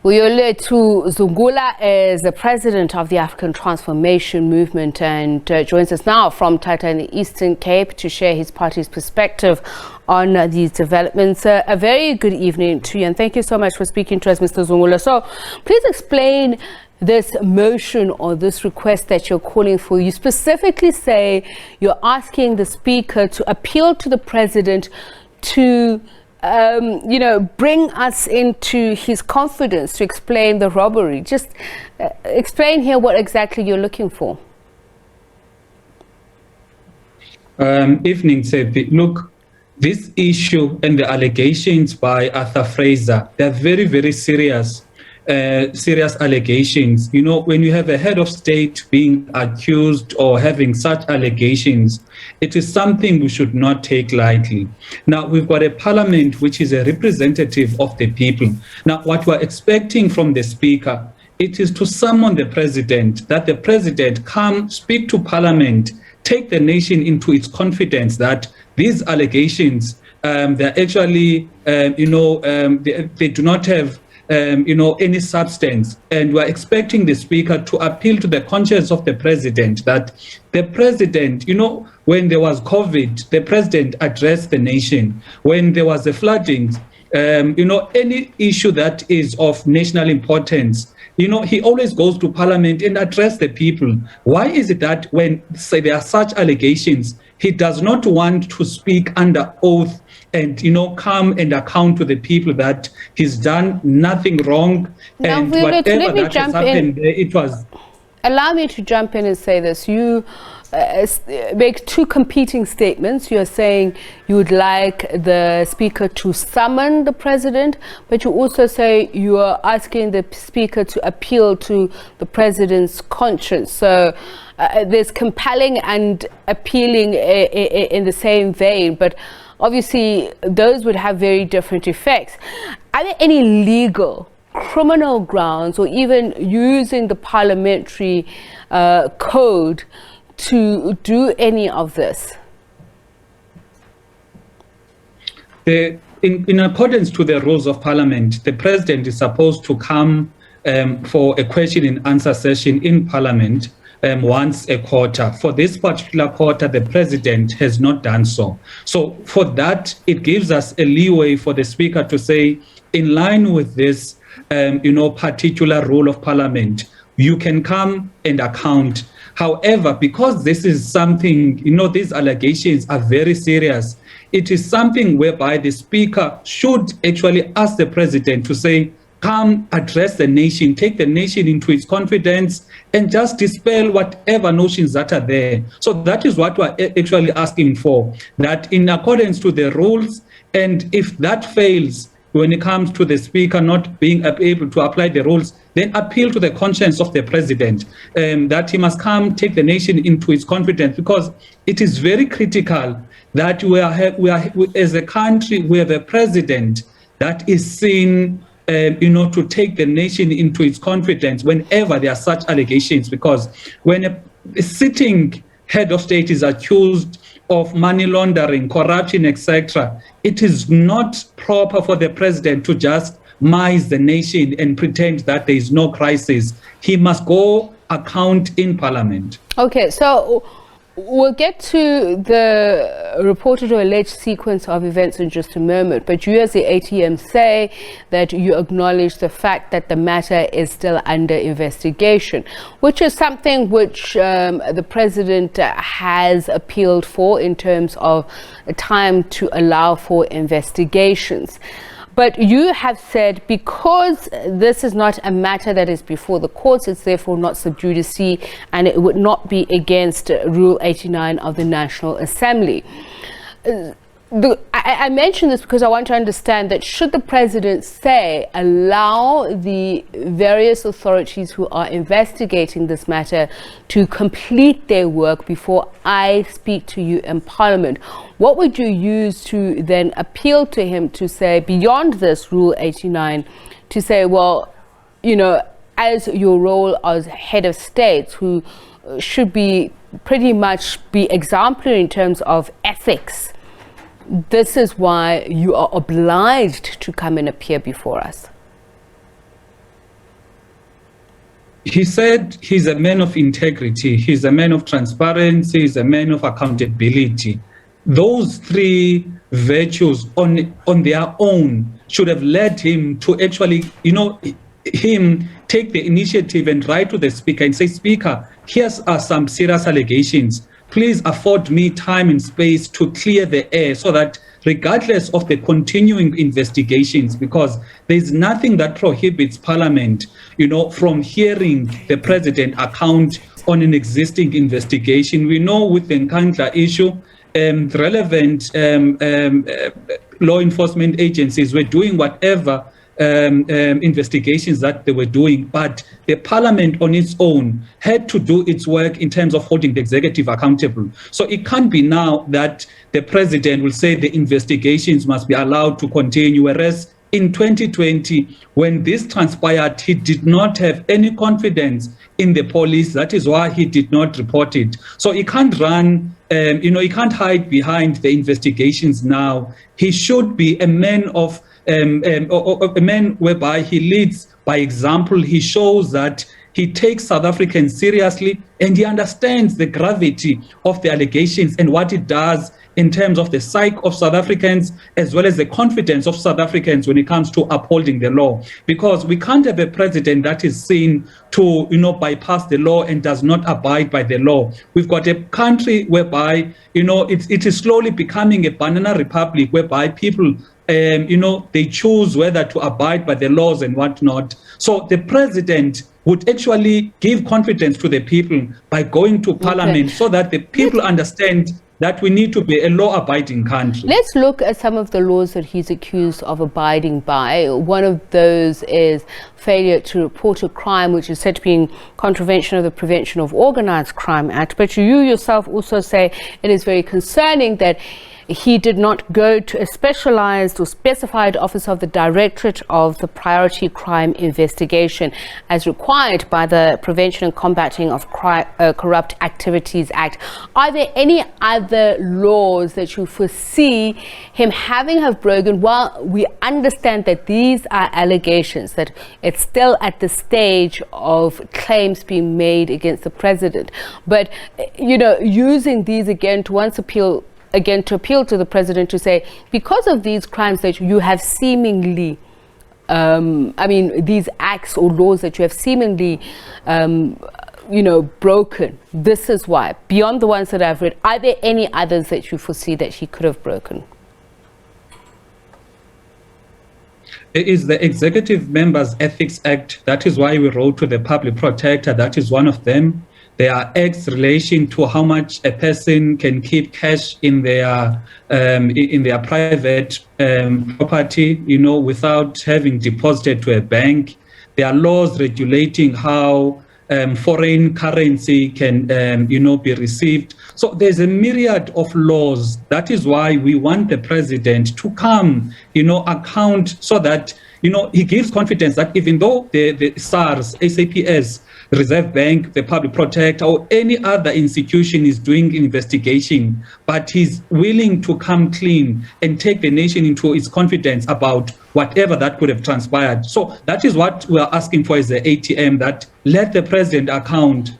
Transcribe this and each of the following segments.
Vuyolwethu Zungula is the president of the African Transformation Movement and joins us now from Mthatha in the Eastern Cape to share his party's perspective on these developments. A very good evening to you, and thank you so much for speaking to us, Mr. Zungula. So please explain this motion or this request that you're calling for. You specifically say you're asking the speaker to appeal to the president to bring us into his confidence to explain the robbery. Just explain here what exactly you're looking for. Evening, Sebi. Look, this issue and the allegations by Arthur Fraser, they're very, very serious allegations. You know, when you have a head of state being accused or having such allegations, it is something we should not take lightly. Now, we've got a parliament which is a representative of the people. Now, what we're expecting from the speaker, it is to summon the president, that the president come speak to parliament, take the nation into its confidence that these allegations, they're actually, they do not have any substance, and we're expecting the speaker to appeal to the conscience of the president that the president, when there was COVID, the president addressed the nation. When there was the flooding, any issue that is of national importance, he always goes to parliament and address the people. Why is it that when, say, there are such allegations, he does not want to speak under oath and, come and account to the people that he's done nothing wrong, now, and whatever that has happened, it was... Allow me to jump in and say this. You make two competing statements. You're saying you would like the speaker to summon the president, but you also say you are asking the speaker to appeal to the president's conscience. So there's compelling and appealing in the same vein, but obviously those would have very different effects. Are there any legal, criminal grounds, or even using the parliamentary code to do any of this? In accordance to the rules of parliament, the president is supposed to come for a question and answer session in parliament once a quarter. For this particular quarter, the president has not done so. So for that, it gives us a leeway for the speaker to say, in line with this particular rule of parliament, you can come and account. However, because this is something, these allegations are very serious, it is something whereby the speaker should actually ask the president to say, come address the nation, take the nation into its confidence, and just dispel whatever notions that are there. So that is what we're actually asking for, that in accordance to the rules, and if that fails, when it comes to the speaker not being able to apply the rules, then appeal to the conscience of the president, that he must come take the nation into its confidence, because it is very critical that we are as a country, we have a president that is seen to take the nation into its confidence whenever there are such allegations, because when a sitting head of state is accused of money laundering, corruption, etc., it is not proper for the president to just mize the nation and pretend that there is no crisis. He must go account in parliament. Okay, so we'll get to the reported or alleged sequence of events in just a moment, but you as the ATM say that you acknowledge the fact that the matter is still under investigation, which is something which the president has appealed for in terms of time to allow for investigations. But you have said because this is not a matter that is before the courts, it's therefore not sub judice, and it would not be against Rule 89 of the National Assembly. I mention this because I want to understand that should the president say, allow the various authorities who are investigating this matter to complete their work before I speak to you in Parliament, what would you use to then appeal to him to say, beyond this Rule 89, to say, well, as your role as head of state, who should be pretty much be exemplary in terms of ethics, this is why you are obliged to come and appear before us? He said he's a man of integrity, he's a man of transparency, he's a man of accountability. Those three virtues on their own should have led him to actually, him take the initiative and write to the speaker and say, Speaker, here's some serious allegations. Please afford me time and space to clear the air so that regardless of the continuing investigations, because there's nothing that prohibits Parliament, from hearing the president account on an existing investigation. We know with the Nkandla issue, relevant law enforcement agencies were doing whatever investigations that they were doing, but the Parliament on its own had to do its work in terms of holding the executive accountable. So it can't be now that the president will say the investigations must be allowed to continue, whereas in 2020, when this transpired, he did not have any confidence in the police. That is why he did not report it. So he can't run, he can't hide behind the investigations now. He should be a man of a man whereby he leads by example. He shows that he takes South Africans seriously and he understands the gravity of the allegations and what it does in terms of the psyche of South Africans, as well as the confidence of South Africans when it comes to upholding the law. Because we can't have a president that is seen to, bypass the law and does not abide by the law. We've got a country whereby, it is slowly becoming a banana republic, whereby people they choose whether to abide by the laws and whatnot. So the president would actually give confidence to the people by going to Parliament, so that the people understand that we need to be a law-abiding country. Let's look at some of the laws that he's accused of abiding by. One of those is failure to report a crime, which is said to be in contravention of the Prevention of Organized Crime Act. But you yourself also say it is very concerning that he did not go to a specialized or specified office of the Directorate of the Priority Crime Investigation as required by the Prevention and Combating of Corrupt Activities Act. Are there any other laws that you foresee him having have broken? Well, we understand that these are allegations, that it's still at the stage of claims being made against the president. But, using these again to appeal to the president to say, because of these crimes that you have seemingly, these acts or laws that you have seemingly, broken, this is why. Beyond the ones that I've read, are there any others that you foresee that he could have broken? It is the Executive Members Ethics Act. That is why we wrote to the Public Protector. That is one of them. There are acts relating to how much a person can keep cash in their private property, without having deposited to a bank. There are laws regulating how foreign currency can, be received. So there's a myriad of laws. That is why we want the president to come, account, so that, he gives confidence that even though the SARS, SAPS, Reserve Bank, the Public Protector, or any other institution is doing investigation, but he's willing to come clean and take the nation into its confidence about whatever that could have transpired. So that is what we are asking for, is the ATM, that let the president account.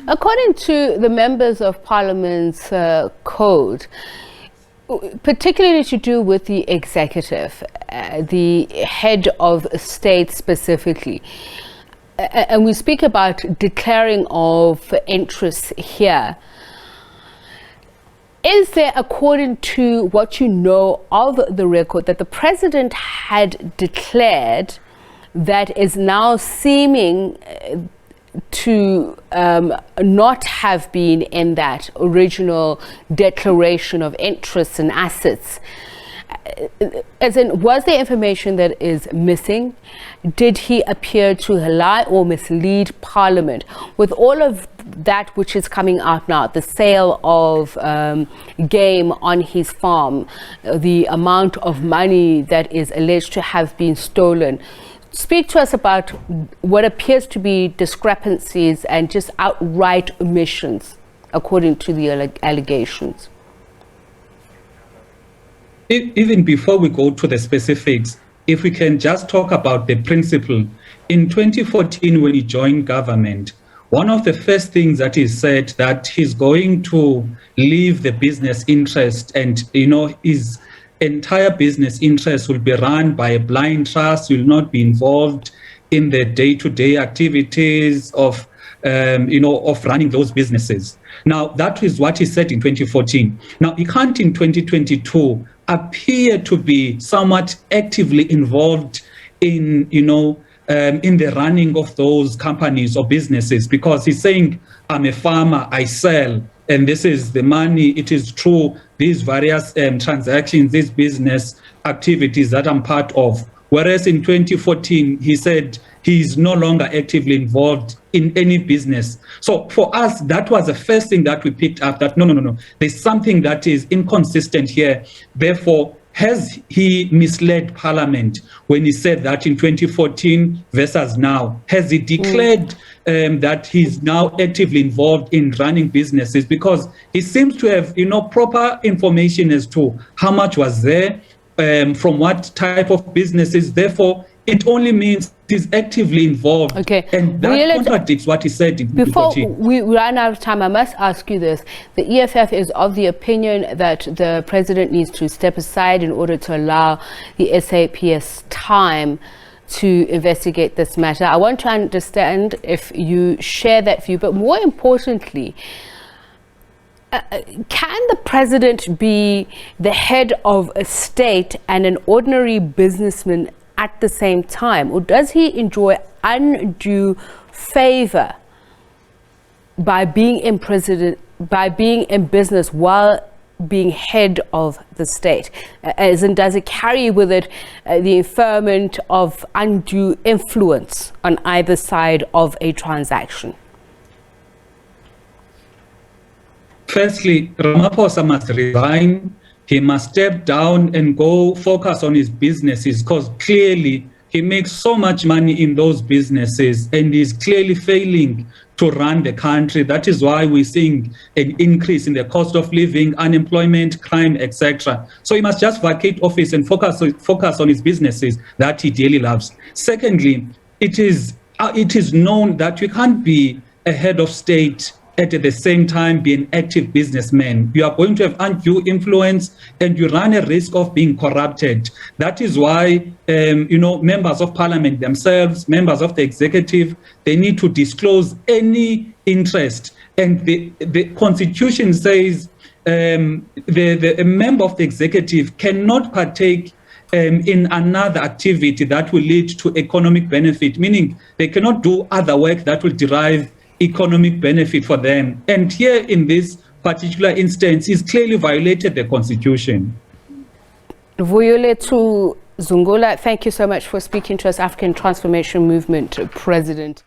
According to the Members of Parliament's code, particularly to do with the executive, the head of state specifically, and we speak about declaring of interests here. Is there, according to what you know of the record, that the president had declared that is now seeming to not have been in that original declaration of interests and assets? As in, was there information that is missing? Did he appear to lie or mislead Parliament? With all of that which is coming out now, the sale of game on his farm, the amount of money that is alleged to have been stolen, speak to us about what appears to be discrepancies and just outright omissions, according to the allegations. Even before we go to the specifics, if we can just talk about the principle. In 2014, when he joined government, one of the first things that he said that he's going to leave the business interest, and his entire business interest will be run by a blind trust, will not be involved in the day-to-day activities of running those businesses. Now, that is what he said in 2014. Now, he can't in 2022 appear to be somewhat actively involved in the running of those companies or businesses, because he's saying, I'm a farmer, I sell, and this is the money. It is true, these various transactions, these business activities that I'm part of. Whereas in 2014, he said he's no longer actively involved in any business. So for us, that was the first thing that we picked up, that no, there's something that is inconsistent here. Therefore, has he misled Parliament when he said that in 2014 versus now? Has he declared that he's now actively involved in running businesses? Because he seems to have proper information as to how much was there, from what type of businesses. Therefore, it only means he's actively involved. Okay. And that contradicts what he said in 2014. Before we run out of time, I must ask you this. The EFF is of the opinion that the president needs to step aside in order to allow the SAPS time to investigate this matter. I want to understand if you share that view, but more importantly, can the president be the head of a state and an ordinary businessman at the same time, or does he enjoy undue favor by being in business while being head of the state? As in, does it carry with it the inferment of undue influence on either side of a transaction? Firstly, Ramaphosa must resign. He must step down and go focus on his businesses, because clearly he makes so much money in those businesses and is clearly failing to run the country. That is why we're seeing an increase in the cost of living, unemployment, crime, etc. So he must just vacate office and focus on his businesses that he dearly loves. Secondly, it is known that you can't be a head of state at the same time be an active businessman. You are going to have undue influence and you run a risk of being corrupted. That is why members of parliament themselves, members of the executive, they need to disclose any interest. And the constitution says a member of the executive cannot partake in another activity that will lead to economic benefit, meaning they cannot do other work that will derive economic benefit for them. And here in this particular instance, he's clearly violated the constitution. Vuyolwethu Zungula, thank you so much for speaking to us, African Transformation Movement President.